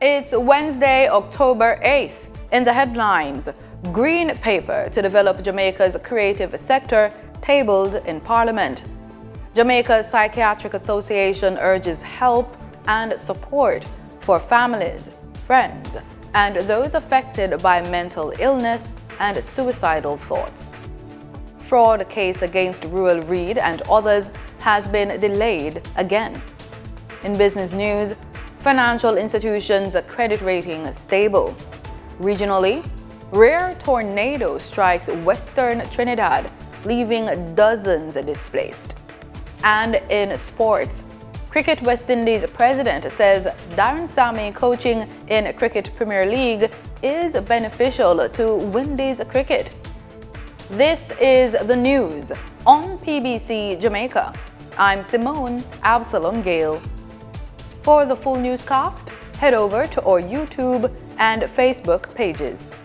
It's Wednesday, October 8th. In the headlines, Green Paper to develop Jamaica's creative sector tabled in Parliament. Jamaica Psychiatric Association urges help and support for families, friends, and those affected by mental illness and suicidal thoughts. Fraud case against Ruel Reid and others has been delayed again. In business news, financial institutions' credit rating stable. Regionally, rare tornado strikes western Trinidad, leaving dozens displaced. And in sports, Cricket West Indies president says Darren Sammy coaching in Cricket Premier League is beneficial to Windies cricket. This is the news on PBC Jamaica. I'm Simone Absalom Gale. For the full newscast, head over to our YouTube and Facebook pages.